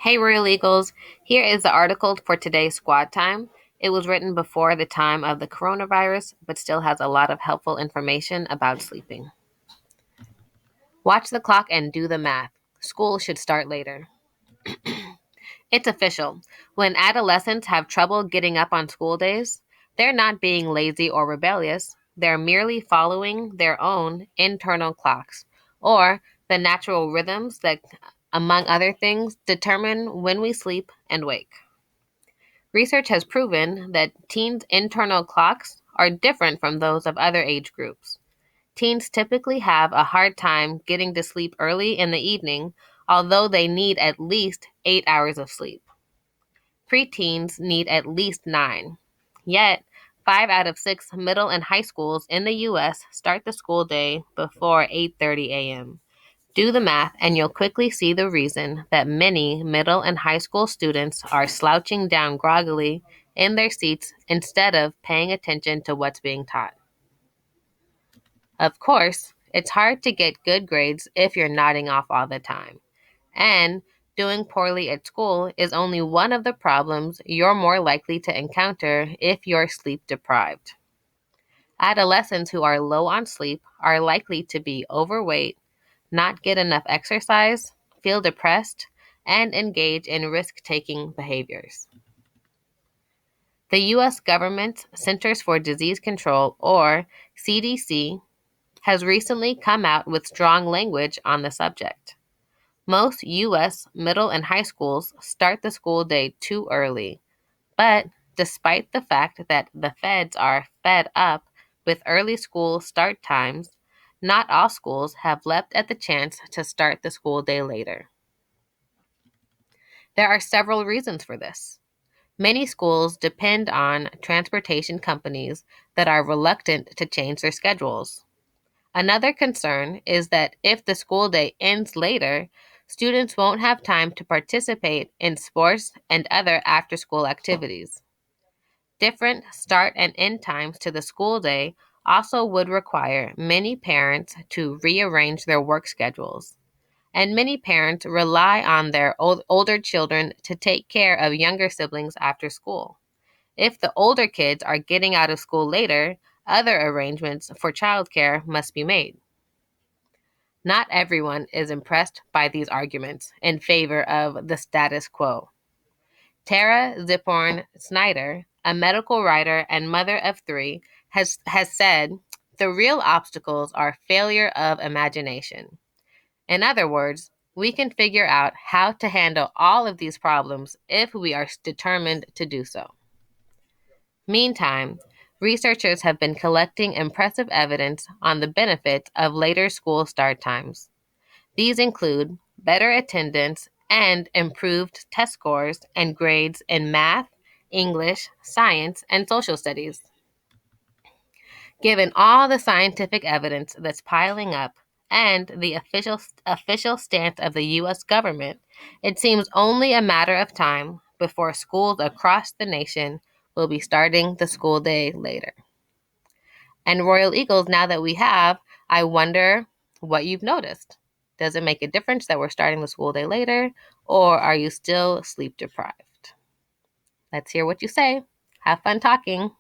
Hey, Royal Eagles. Here is the article for today's squad time. It was written before the time of the coronavirus, but still has a lot of helpful information about sleeping. Watch the clock and do the math. School should start later. It's official. When adolescents have trouble getting up on school days, they're not being lazy or rebellious. They're merely following their own internal clocks, or the natural rhythms that, among other things, determine when we sleep and wake. Research has proven that teens' internal clocks are different from those of other age groups. Teens typically have a hard time getting to sleep early in the evening, although they need at least 8 hours of sleep. Preteens need at least 9. Yet, 5 out of 6 middle and high schools in the U.S. start the school day before 8:30 a.m. Do the math, and you'll quickly see the reason that many middle and high school students are slouching down groggily in their seats instead of paying attention to what's being taught. Of course, it's hard to get good grades if you're nodding off all the time. And doing poorly at school is only one of the problems you're more likely to encounter if you're sleep deprived. Adolescents who are low on sleep are likely to be overweight, not get enough exercise, feel depressed, and engage in risk taking behaviors. The U.S. government's Centers for Disease Control, or CDC, has recently come out with strong language on the subject. Most U.S. middle and high schools start the school day too early, but despite the fact that the feds are fed up with early school start times, not all schools have leapt at the chance to start the school day later. There are several reasons for this. Many schools depend on transportation companies that are reluctant to change their schedules. Another concern is that if the school day ends later, students won't have time to participate in sports and other after school activities. Different start and end times to the school day also would require many parents to rearrange their work schedules. And many parents rely on their older children to take care of younger siblings after school. If the older kids are getting out of school later, other arrangements for childcare must be made. Not everyone is impressed by these arguments in favor of the status quo. Tara Ziporn Snyder, a medical writer and mother of three, has said the real obstacles are failure of imagination. In other words, we can figure out how to handle all of these problems if we are determined to do so. Meantime, researchers have been collecting impressive evidence on the benefits of later school start times. These include better attendance and improved test scores and grades in math, English, science, and social studies. Given all the scientific evidence that's piling up and the official stance of the U.S. government, it seems only a matter of time before schools across the nation will be starting the school day later. And Royal Eagles, now that we have, I wonder what you've noticed. Does it make a difference that we're starting the school day later, or are you still sleep deprived? Let's hear what you say. Have fun talking.